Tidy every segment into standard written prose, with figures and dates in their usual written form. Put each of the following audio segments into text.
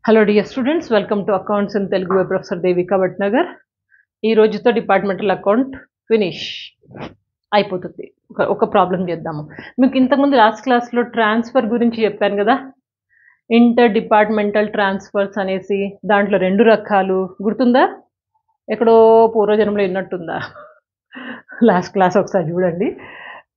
Hello dear students, welcome to accounts in Telugu by professor Devika Bhatnagar. ఈ రోజుతో departmental account finish అయిపోతుంది. ఒక ప్రాబ్లం చేద్దాము. మీకు ఇంతకుముందు లాస్ట్ క్లాస్లో ట్రాన్స్ఫర్ గురించి చెప్పాను కదా, ఇంటర్ డిపార్ట్మెంటల్ ట్రాన్స్ఫర్స్ అనేసి. దాంట్లో 2 రకాలు గుర్తుందా? ఎక్కడో పూర్వజన్మలో విన్నట్టుందా? లాస్ట్ క్లాస్ ఒకసారి చూడండి.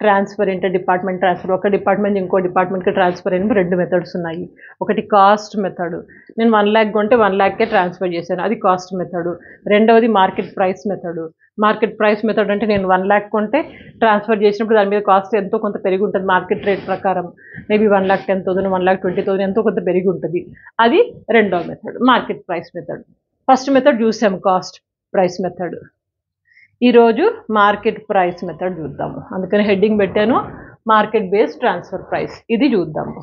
ట్రాన్స్ఫర్, ఇంటర్ డిపార్ట్మెంట్ ట్రాన్స్ఫర్, ఒక డిపార్ట్మెంట్ ఇంకో డిపార్ట్మెంట్కి ట్రాన్స్ఫర్ అయిన 2 మెథడ్స్ ఉన్నాయి. ఒకటి కాస్ట్ మెథడ్, నేను 1 lakh కొంటే 1 lakhకే ట్రాన్స్ఫర్ చేశాను, అది కాస్ట్ మెథడ్. రెండవది market price method. Market price method అంటే నేను 1 lakh కొంటే ట్రాన్స్ఫర్ చేసినప్పుడు దాని మీద కాస్ట్ ఎంతో కొంత పెరిగి ఉంటుంది. మార్కెట్ రేట్ ప్రకారం మేబీ 1,10,000, 1,20,000 ఎంతో కొంత పెరిగి ఉంటుంది. అది రెండవ method, market price method. First method చూసాము, కాస్ట్ ప్రైస్ మెథడ్. ఈరోజు మార్కెట్ ప్రైస్ మెథడ్ చూద్దాము. అందుకని హెడ్డింగ్ పెట్టాను, మార్కెట్ బేస్డ్ ట్రాన్స్ఫర్ ప్రైస్. ఇది చూద్దాము.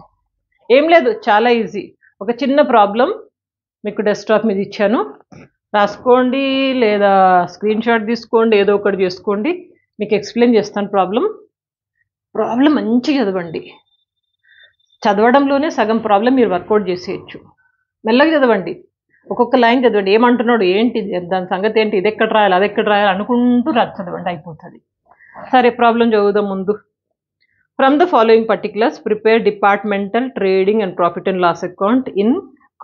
ఏం లేదు, చాలా ఈజీ. ఒక చిన్న ప్రాబ్లం మీకు డెస్క్టాప్ మీద ఇచ్చాను, రాసుకోండి లేదా స్క్రీన్ షాట్ తీసుకోండి, ఏదో ఒకటి చేసుకోండి. మీకు ఎక్స్ప్లెయిన్ చేస్తాను ప్రాబ్లం మంచిగా చదవండి. చదవడంలోనే సగం ప్రాబ్లం మీరు వర్కౌట్ చేసేయచ్చు. మెల్లగా చదవండి, ఒక్కొక్క లైన్ చదవండి. ఏమంటున్నాడు, ఏంటి దాని సంగతి ఏంటి, ఇది ఎక్కడ రాయాలి, అది ఎక్కడ రాయాలి అనుకుంటూ చదవండి, అయిపోతుంది. సరే, ప్రాబ్లం చదువుదాం ముందు. From the following particulars prepare departmental trading and profit and loss account in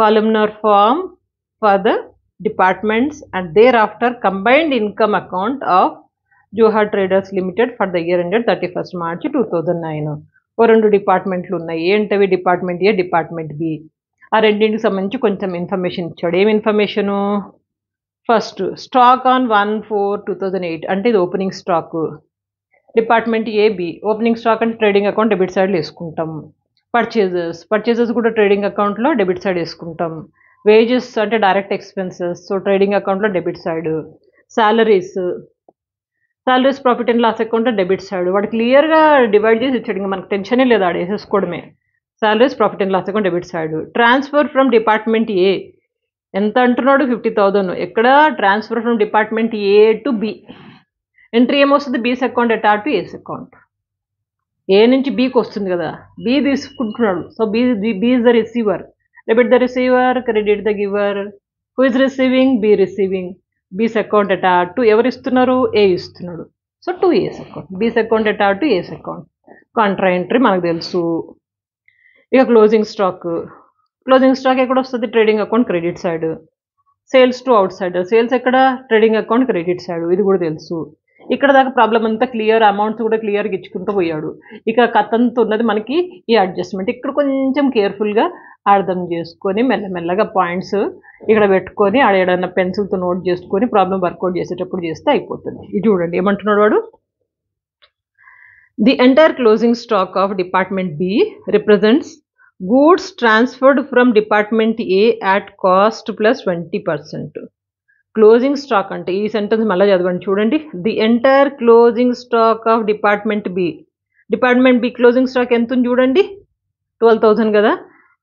columnar form for the departments and thereafter combined income account of Johar Traders Limited for the year ended 31st March 2009. ఓ 2 డిపార్ట్మెంట్లు ఉన్నాయి. ఏంటవి? Department ఏ, department B. ఆ రెండింటికి సంబంధించి కొంచెం information ఇచ్చాడు. ఏం information? First, stock on 1/4/2008 అంటే ఇది opening stock. Department A, B. Opening stock అంటే ట్రేడింగ్ అకౌంట్ డెబిట్ సైడ్లో వేసుకుంటాం. పర్చేజెస్ కూడా ట్రేడింగ్ అకౌంట్లో డెబిట్ సైడ్ వేసుకుంటాం. వేజెస్ అంటే డైరెక్ట్ ఎక్స్పెన్సెస్, సో ట్రేడింగ్ అకౌంట్లో debit side. Salaries profit and loss అకౌంట్లో డెబిట్ సైడ్. వాడు క్లియర్గా డివైడ్ చేసి ఇచ్చాడు, ఇంకా మనకు టెన్షనే లేదు, ఆడ వేసేసుకోవడమే. Salaries profit and loss account debit side. Transfer from department A ఎంత అంటున్నాడు? 50,000. ఎక్కడ? Transfer from department A to B. Entry ఏమొస్తుంది? B's account attach to A's account. A నుంచి బీకి వస్తుంది కదా, బి తీసుకుంటున్నాడు, so B is the receiver. Debit the receiver, credit the giver. Who is receiving? B receiving. B's account attach to ఎవరు ఇస్తున్నారు? A ఇస్తున్నాడు, so to A's account. బీస్ account attach to A's account. Contra entry మనకు తెలుసు. ఇక closing stock ఎక్కడ వస్తుంది? Trading account credit side. Sales to outside, sales ఎక్కడ? Trading account credit side. ఇది కూడా తెలుసు. ఇక్కడ దాకా ప్రాబ్లం అంతా క్లియర్, అమౌంట్స్ కూడా క్లియర్గా ఇచ్చుకుంటూ పోయాడు. ఇక కథంతో ఉన్నది మనకి ఈ అడ్జస్ట్మెంట్. ఇక్కడ కొంచెం కేర్ఫుల్గా అర్థం చేసుకొని మెల్లమెల్లగా పాయింట్స్ ఇక్కడ పెట్టుకొని ఆడేడన్నా పెన్సిల్తో నోట్ చేసుకొని ప్రాబ్లం వర్కౌట్ చేసేటప్పుడు చేస్తే అయిపోతుంది. ఇది చూడండి ఏమంటున్నాడు వాడు. The entire closing stock of department B represents goods transferred from department A at cost plus 20%. Closing stock అంటే ఈ సెంటెన్స్ మళ్ళీ చదవండి, చూడండి. The entire closing stock of department B. Department B closing stock ఎంత ఉంది చూడండి, 12,000 కదా.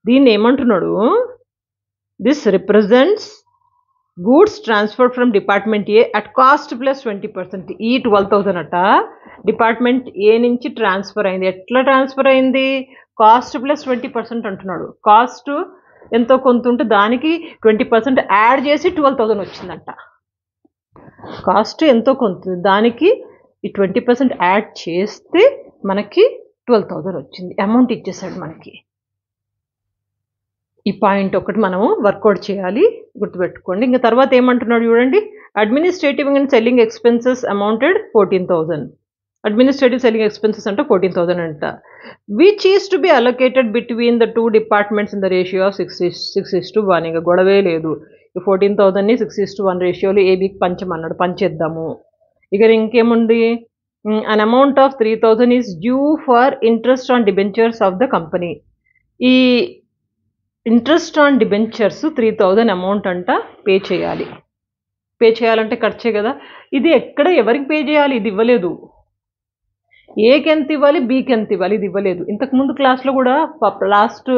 దీన్ని ఏమంటున్నాడు? This represents goods transferred from department A at cost plus 20%. ఈ 12,000 అట డిపార్ట్మెంట్ ఏ నుంచి ట్రాన్స్ఫర్ అయింది. ఎట్లా ట్రాన్స్ఫర్ అయింది? కాస్ట్ ప్లస్ 20% అంటున్నాడు. కాస్ట్ ఎంతో కొంత ఉంటే దానికి 20% యాడ్ చేసి 12,000 వచ్చిందంట. కాస్ట్ ఎంతో కొంత, దానికి ఈ 20% యాడ్ చేస్తే మనకి 12,000 వచ్చింది. అమౌంట్ ఇచ్చేసాడు మనకి. ఈ పాయింట్ ఒకటి మనము వర్కౌట్ చేయాలి, గుర్తుపెట్టుకోండి. ఇంకా తర్వాత ఏమంటున్నాడు చూడండి. Administrative and selling expenses amounted 14,000. Administrative selling expenses అంటే 14,000 అంట. Which is to be allocated between the 2 departments in the ratio of 6:1. ఇంకా గొడవే లేదు. ఈ 14,000ని 6:1 రేషియోలో ఏబీకి పంచమన్నాడు, పంచేద్దాము. ఇక ఇంకేముంది? An amount of 3,000 is due for interest on debentures of the company. ఈ ఇంట్రెస్ట్ ఆన్ డిబెంచర్స్ 3,000 అమౌంట్ అంట పే చేయాలి. పే చేయాలంటే ఖర్చే కదా. ఇది ఎక్కడ ఎవరికి పే చేయాలి? ఇది ఇవ్వలేదు. ఏకి ఎంత ఇవ్వాలి, బీకి ఎంత ఇవ్వాలి, ఇది ఇవ్వలేదు. ఇంతకుముందు క్లాస్లో కూడా, లాస్ట్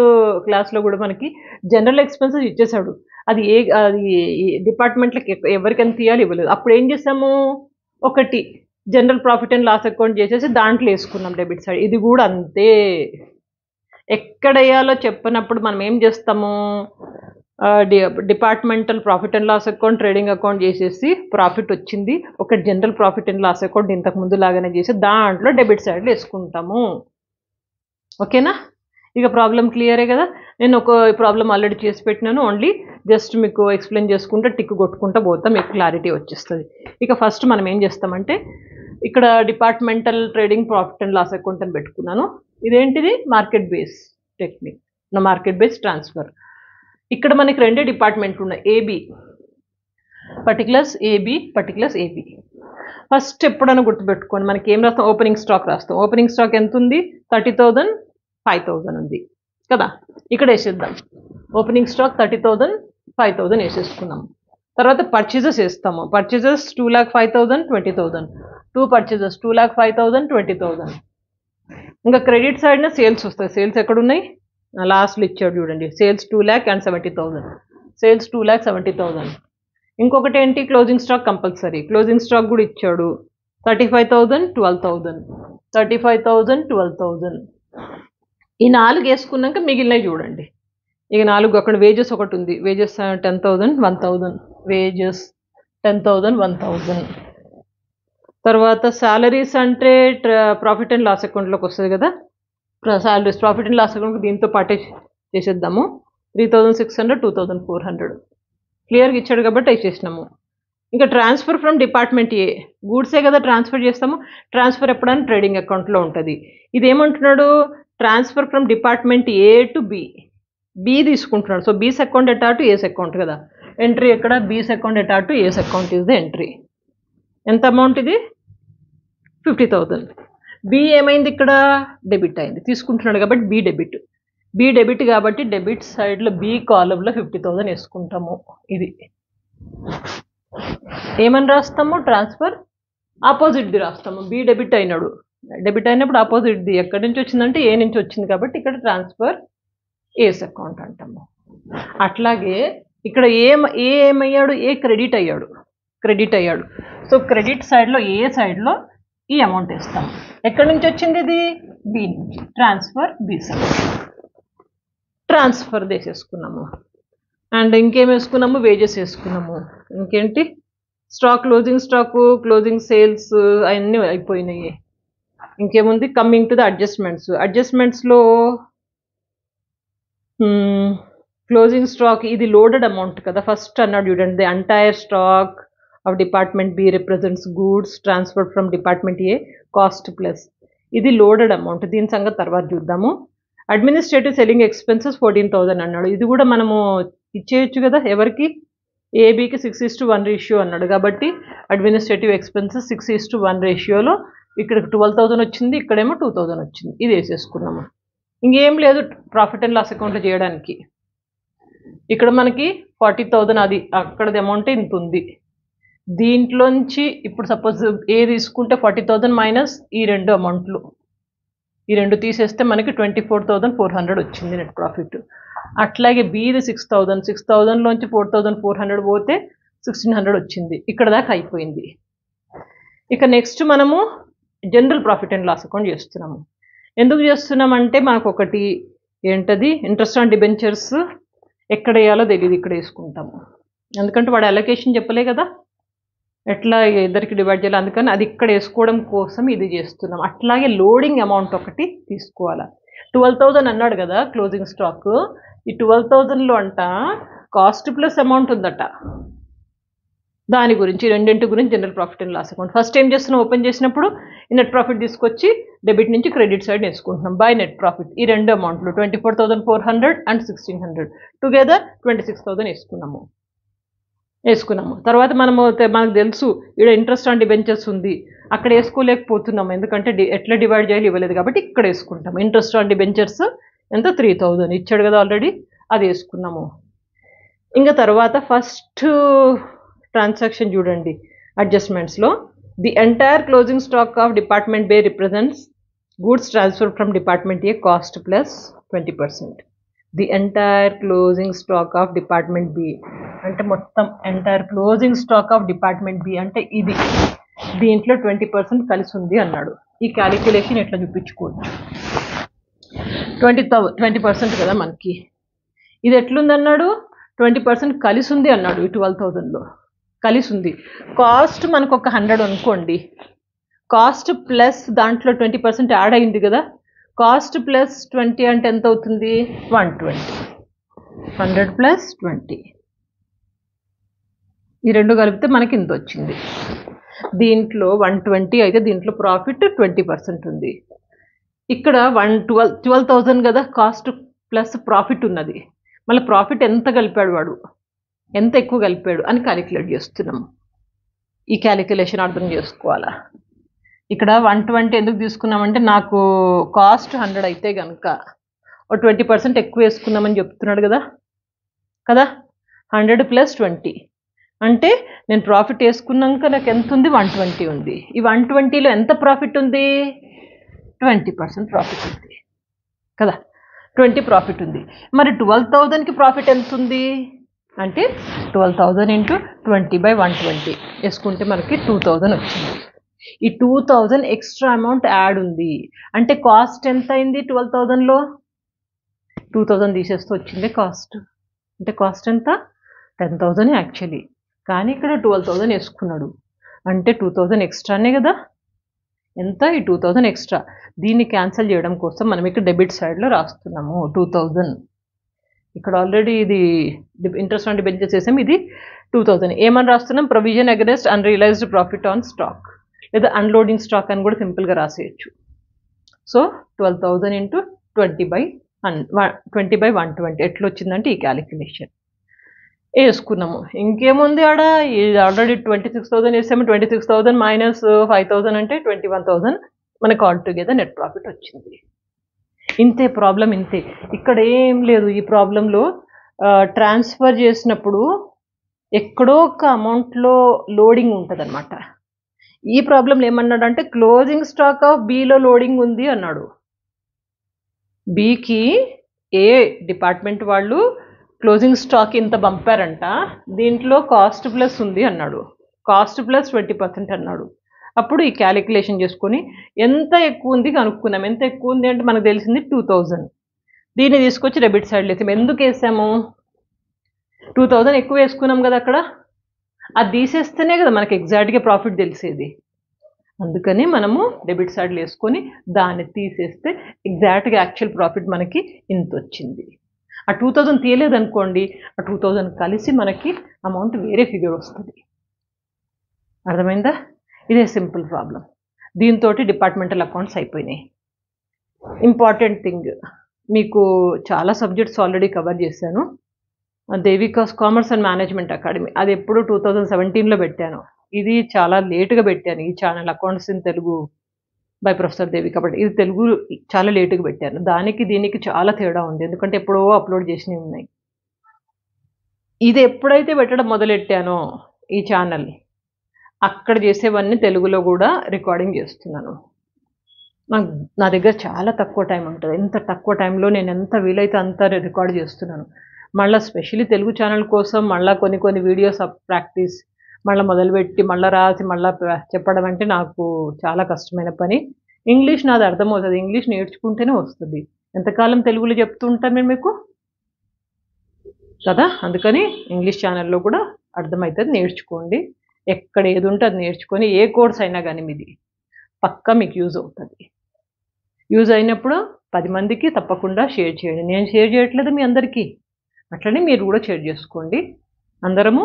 క్లాస్లో కూడా మనకి జనరల్ ఎక్స్పెన్సెస్ ఇచ్చేసాడు. అది డిపార్ట్మెంట్లకి ఎవరికి ఎంత ఇవ్వాలి, ఇవ్వలేదు. అప్పుడు ఏం చేసాము? ఒకటి general profit and loss account చేసేసి దాంట్లో వేసుకున్నాం డెబిట్ సైడ్. ఇది కూడా అంతే. ఎక్కడ వేయాలో చెప్పినప్పుడు మనం ఏం చేస్తాము? Departmental profit and loss account, trading account చేసేసి ప్రాఫిట్ వచ్చింది. ఒక general profit and loss account ఇంతకు ముందు లాగానే చేసి దాంట్లో డెబిట్ సైడ్లో వేసుకుంటాము. ఓకేనా? ఇక ప్రాబ్లం క్లియరే కదా. నేను ఒక ప్రాబ్లం ఆల్రెడీ చేసి పెట్టినాను, ఓన్లీ జస్ట్ మీకు ఎక్స్ప్లెయిన్ చేసుకుంటే టిక్ కొట్టుకుంటూ పోతాం, మీకు క్లారిటీ వచ్చేస్తుంది. ఇక ఫస్ట్ మనం ఏం చేస్తామంటే ఇక్కడ departmental trading profit and loss account అని పెట్టుకున్నాను. ఇదేంటిది? Market base technique, market base transfer. ఇక్కడ మనకి రెండే డిపార్ట్మెంట్లు ఉన్నాయి, ఏబి పర్టికులర్స్, ఏబి. ఫస్ట్ ఎప్పుడైనా గుర్తుపెట్టుకోండి, మనకి ఏం రాస్తాం? ఓపెనింగ్ స్టాక్ రాస్తాం. ఓపెనింగ్ స్టాక్ ఎంత ఉంది? 30,000, 5,000 ఉంది కదా. ఇక్కడ వేసేద్దాం. ఓపెనింగ్ స్టాక్ 30,000, 5,000 వేసేసుకున్నాం. తర్వాత పర్చేజెస్ వేస్తాము. పర్చేజెస్ 2,05,000, 20,000. 2 పర్చేజెస్ 2,05,000, 20,000. ఇంకా క్రెడిట్ సైడ్న సేల్స్ వస్తాయి. సేల్స్ ఎక్కడున్నాయి? లాస్ట్లో ఇచ్చాడు చూడండి. సేల్స్ 2,70,000. సేల్స్ 2,70,000. ఇంకొకటి ఏంటి? Closing stock compulsory. Closing stock కూడా ఇచ్చాడు. 35,000, 12,000. 35,000, 12,000. ఈ 4 వేసుకున్నాక మిగిలినవి చూడండి. ఇక 4 అక్కడ వేజెస్ ఒకటి ఉంది. వేజెస్ 10,000, 1,000. వేజెస్ 10,000, 1,000. తర్వాత శాలరీస్ అంటే ప్రాఫిట్ అండ్ లాస్ అకౌంట్లోకి వస్తుంది కదా. శాలరీస్ ప్రాఫిట్ అండ్ లాస్ అకౌంట్కి దీంతో పాటే చేసేద్దాము. 3,600, 2,400 క్లియర్గా ఇచ్చాడు కాబట్టి వేసేసినాము. ఇంకా ట్రాన్స్ఫర్ ఫ్రమ్ డిపార్ట్మెంట్ ఏ, గూడ్సే కదా ట్రాన్స్ఫర్ చేస్తాము. ట్రాన్స్ఫర్ ఎప్పుడైనా ట్రేడింగ్ అకౌంట్లో ఉంటుంది. ఇదేమంటున్నాడు? Transfer from department A to B తీసుకుంటున్నాడు. So B's account attach to A's account కదా. ఎంట్రీ ఎక్కడ? B's account attach to A's account is the entry. ఎంత అమౌంట్ ఇది? 50,000. బి ఏమైంది? ఇక్కడ డెబిట్ అయింది. తీసుకుంటున్నాడు కాబట్టి బి డెబిట్ కాబట్టి డెబిట్ సైడ్లో బి కాలంలో 50,000 వేసుకుంటాము. ఇది ఏమని రాస్తాము? ట్రాన్స్ఫర్ ఆపోజిట్ది రాస్తాము. బి డెబిట్ అయినప్పుడు ఆపోజిట్ది ఎక్కడి నుంచి వచ్చిందంటే ఏ నుంచి వచ్చింది కాబట్టి ఇక్కడ ట్రాన్స్ఫర్ ఏస్ అకౌంట్ అంటాము. అట్లాగే ఇక్కడ ఏమయ్యాడు? ఏ క్రెడిట్ అయ్యాడు. సో క్రెడిట్ సైడ్లో ఏ సైడ్లో ఈ అమౌంట్ వేస్తాము. ఎక్కడి నుంచి వచ్చింది ఇది? బి నుంచి. Transfer B side. ట్రాన్స్ఫర్ వేసేసుకున్నాము. అండ్ ఇంకేం వేసుకున్నాము? వేజెస్ వేసుకున్నాము. ఇంకేంటి? స్టాక్, క్లోజింగ్ సేల్స్ అవన్నీ అయిపోయినాయి. ఇంకేముంది? కమింగ్ టు ద అడ్జస్ట్మెంట్స్లో క్లోజింగ్ స్టాక్ ఇది లోడెడ్ అమౌంట్ కదా. ఫస్ట్ అన్నాడు చూడండి, the entire stock of department B represents goods transferred from department A cost plus. ఇది లోడెడ్ అమౌంట్. దీని సంగతి తర్వాత చూద్దాము. అడ్మినిస్ట్రేటివ్ సెల్లింగ్ ఎక్స్పెన్సెస్ 14,000 అన్నాడు. ఇది కూడా మనము ఇచ్చేయచ్చు కదా. ఎవరికి? ఏబికి 6:1 రేషియో అన్నాడు కాబట్టి అడ్మినిస్ట్రేటివ్ ఎక్స్పెన్సెస్ 6:1 రేషియోలో ఇక్కడ 12,000 వచ్చింది, ఇక్కడేమో 2,000 వచ్చింది. ఇది వేసేసుకున్నాము. ఇంకేం లేదు ప్రాఫిట్ అండ్ లాస్ అకౌంట్లో చేయడానికి. ఇక్కడ మనకి 40,000 అది అక్కడది అమౌంట్ ఇంత ఉంది. దీంట్లోంచి ఇప్పుడు సపోజ్ ఏ తీసుకుంటే 40,000 మైనస్ ఈ 2 అమౌంట్లు, ఈ 2 తీసేస్తే మనకి 24,400 వచ్చింది నెట్ ప్రాఫిట్. అట్లాగే బీది 6,000లోంచి 4,400 పోతే 1,600 వచ్చింది. ఇక్కడ దాకా అయిపోయింది. ఇక నెక్స్ట్ మనము general profit and loss account చేస్తున్నాము. ఎందుకు చేస్తున్నామంటే మనకు ఒకటి ఏంటది? ఇంట్రెస్ట్ ఆన్ డిబెంచర్స్ ఎక్కడ వేయాలో తెలియదు, ఇక్కడ వేసుకుంటాము. ఎందుకంటే వాడు అలొకేషన్ చెప్పలే కదా, ఎట్లా ఇద్దరికి డివైడ్ చేయాలి. అందుకని అది ఇక్కడ వేసుకోవడం కోసం ఇది చేస్తున్నాం. అట్లాగే లోడింగ్ అమౌంట్ ఒకటి తీసుకోవాలా. 12,000 అన్నాడు కదా క్లోజింగ్ స్టాక్. ఈ 12,000లో అంట కాస్ట్ ప్లస్ అమౌంట్ ఉందట. దాని గురించి రెండింటి గురించి general profit and loss account. First ఏం చేస్తున్నాం? ఓపెన్ చేసినప్పుడు ఈ నెట్ ప్రాఫిట్ తీసుకొచ్చి డెబిట్ నుంచి క్రెడిట్ సైడ్ వేసుకుంటున్నాం. బై నెట్ ప్రాఫిట్ ఈ 2 అమౌంట్లు 24,400 అండ్ 1,600 టుగెదర్ 26,000 వేసుకున్నాము. తర్వాత మనకు తెలుసు ఇక్కడ ఇంట్రెస్ట్ ఆన్ డిబెంచర్స్ ఉంది, అక్కడ వేసుకోలేకపోతున్నాము ఎందుకంటే ఎట్లా డివైడ్ చేయాలి ఇవ్వలేదు కాబట్టి ఇక్కడ వేసుకుంటాము. ఇంట్రెస్ట్ ఆన్ డిబెంచర్స్ ఎంత? 3,000 ఇచ్చాడు కదా ఆల్రెడీ, అది వేసుకున్నాము. ఇంకా తర్వాత ఫస్ట్ ట్రాన్సాక్షన్ చూడండి అడ్జస్ట్మెంట్స్లో. The entire closing stock of department B represents goods transfer from department A cost plus 20%. The entire closing stock of department B అంటే మొత్తం entire closing stock of department B అంటే ఇది, దీంట్లో 20% కలిసి ఉంది అన్నాడు. ఈ క్యాలిక్యులేషన్ ఎట్లా చూపించుకోవచ్చు? 20% కదా మనకి. ఇది ఎట్లుందన్నాడు? 20% కలిసి ఉంది అన్నాడు ఈ 12,000లో కలిసి ఉంది. కాస్ట్ మనకు ఒక 100 అనుకోండి, కాస్ట్ ప్లస్ దాంట్లో 20% యాడ్ అయింది కదా, కాస్ట్ ప్లస్ 20 అంటే ఎంత అవుతుంది? 120. 100 ప్లస్ 20 ఈ రెండు కలిపితే మనకి ఇంత వచ్చింది. దీంట్లో 120 అయితే దీంట్లో ప్రాఫిట్ 20% ఉంది. ఇక్కడ 12,000 కదా కాస్ట్ ప్లస్ ప్రాఫిట్ ఉన్నది. మళ్ళీ ప్రాఫిట్ ఎంత కలిపాడు వాడు, ఎంత ఎక్కువ కలిపాడు అని క్యాలిక్యులేట్ చేస్తున్నాము. ఈ క్యాలిక్యులేషన్ అర్థం చేసుకోవాలా. ఇక్కడ 120 ఎందుకు తీసుకున్నామంటే నాకు కాస్ట్ 100 అయితే కనుక 20% ఎక్కువ వేసుకున్నామని చెప్తున్నాడు కదా 100 ప్లస్ 20 అంటే నేను ప్రాఫిట్ వేసుకున్నాక నాకు ఎంత ఉంది? 120 ఉంది. ఈ 120లో ఎంత ప్రాఫిట్ ఉంది? 20% ప్రాఫిట్ ఉంది కదా, 20 ప్రాఫిట్ ఉంది. మరి 12,000కి ప్రాఫిట్ ఎంత ఉంది అంటే 12,000 ఇంటూ 20/120 వేసుకుంటే మనకి 2,000 వచ్చింది. ఈ 2,000 ఎక్స్ట్రా అమౌంట్ యాడ్ ఉంది అంటే కాస్ట్ ఎంత అయింది? 12,000లో 2,000 తీసేస్తూ వచ్చింది కాస్ట్. అంటే కాస్ట్ ఎంత? 10,000 యాక్చువల్లీ, కానీ ఇక్కడ 12,000 వేసుకున్నాడు అంటే 2,000 ఎక్స్ట్రానే కదా. ఎంత? ఈ 2,000 ఎక్స్ట్రా. దీన్ని క్యాన్సిల్ చేయడం కోసం మనం ఇక్కడ డెబిట్ సైడ్లో రాస్తున్నాము 2,000. ఇక్కడ ఆల్రెడీ ఇది ఇంట్రెస్ట్ ఆన్ డిబెంచర్స్ చేసాము, ఇది 2,000. ఏమని రాస్తున్నాం? Provision against unrealised profit on stock, లేదా అన్లోడింగ్ స్టాక్ అని కూడా సింపుల్గా రాసేయచ్చు. సో 12,000 ఇంటూ 20/120 ఎట్లా వచ్చిందంటే ఈ క్యాలిక్యులేషన్ వేసుకున్నాము. ఇంకేముంది ఆడ, ఆల్రెడీ 26,000 వేసాము. 26,000 మైనస్ 5,000 అంటే 21,000 మనకు ఆల్ టుగెదర్ నెట్ ప్రాఫిట్ వచ్చింది. ఇంతే ప్రాబ్లం, ఇంతే. ఇక్కడ ఏం లేదు ఈ ప్రాబ్లంలో. ట్రాన్స్ఫర్ చేసినప్పుడు ఎక్కడో ఒక అమౌంట్లో లోడింగ్ ఉంటుంది అనమాట. ఈ ప్రాబ్లంలో ఏమన్నాడు అంటే closing stock of below loading ఉంది అన్నాడు. బికి ఏ డిపార్ట్మెంట్ వాళ్ళు క్లోజింగ్ స్టాక్ ఇంత పంపారంట, దీంట్లో కాస్ట్ ప్లస్ ఉంది అన్నాడు, కాస్ట్ ప్లస్ 20% అన్నాడు. అప్పుడు ఈ క్యాలిక్యులేషన్ చేసుకొని ఎంత ఎక్కువ ఉంది కనుక్కున్నాం. ఎంత ఎక్కువ ఉంది అంటే మనకు తెలిసింది 2,000. దీన్ని తీసుకొచ్చి డెబిట్ సైడ్ వేసాము. ఎందుకు వేసాము? 2,000 ఎక్కువ వేసుకున్నాం కదా అక్కడ, అది తీసేస్తేనే కదా మనకి ఎగ్జాక్ట్గా ప్రాఫిట్ తెలిసేది. అందుకని మనము డెబిట్ సైడ్లో వేసుకొని దాన్ని తీసేస్తే ఎగ్జాక్ట్గా యాక్చువల్ ప్రాఫిట్ మనకి ఇంత వచ్చింది. ఆ 2,000 తీయలేదు అనుకోండి, ఆ 2,000 కలిసి మనకి అమౌంట్ వేరే ఫిగర్ వస్తుంది. అర్థమైందా? ఇదే సింపుల్ ప్రాబ్లం. దీంతో డిపార్ట్మెంటల్ అకౌంట్స్ అయిపోయినాయి. ఇంపార్టెంట్ థింగ్, మీకు చాలా సబ్జెక్ట్స్ ఆల్రెడీ కవర్ చేశాను. దేవికాస్ కామర్స్ అండ్ మేనేజ్మెంట్ అకాడమీ, అది ఎప్పుడు 2017లో పెట్టాను. ఇది చాలా లేటుగా పెట్టాను ఈ channel, accounts in Telugu by professor Devika. But ఇది తెలుగు చాలా లేటుగా పెట్టాను. దానికి దీనికి చాలా తేడా ఉంది, ఎందుకంటే ఎప్పుడో అప్లోడ్ చేసినవి ఉన్నాయి. ఇది ఎప్పుడైతే పెట్టడం మొదలెట్టానో ఈ ఛానల్, అక్కడ చేసేవన్నీ తెలుగులో కూడా రికార్డింగ్ చేస్తున్నాను. నా దగ్గర చాలా తక్కువ టైం ఉంటుంది. ఎంత తక్కువ టైంలో నేను ఎంత వీలైతే అంత రికార్డ్ చేస్తున్నాను. మళ్ళీ స్పెషల్లీ తెలుగు ఛానల్ కోసం మళ్ళీ కొన్ని వీడియోస్ ప్రాక్టీస్ మళ్ళీ మొదలుపెట్టి మళ్ళీ రాసి మళ్ళీ చెప్పడం అంటే నాకు చాలా కష్టమైన పని. ఇంగ్లీష్ నాది అర్థమవుతుంది, ఇంగ్లీష్ నేర్చుకుంటేనే వస్తుంది. ఎంతకాలం తెలుగులో చెప్తూ ఉంటాను నేను మీకు కదా, అందుకని ఇంగ్లీష్ ఛానల్లో కూడా అర్థమవుతుంది, నేర్చుకోండి. ఎక్కడ ఏది ఉంటే అది నేర్చుకొని ఏ కోర్స్ అయినా కానీ మీది పక్కా మీకు యూజ్ అవుతుంది. యూజ్ అయినప్పుడు 10 మందికి తప్పకుండా షేర్ చేయండి. నేను షేర్ చేయట్లేదు మీ అందరికీ, అట్లనే మీరు కూడా షేర్ చేసుకోండి. అందరము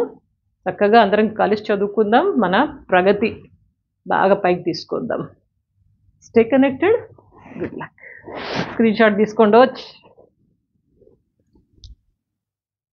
చక్కగా అందరం కలిసి చదువుకుందాం, మన ప్రగతి బాగా పైకి తీసుకుందాం. Stay connected. Good luck. Screen shot తీసుకోండి.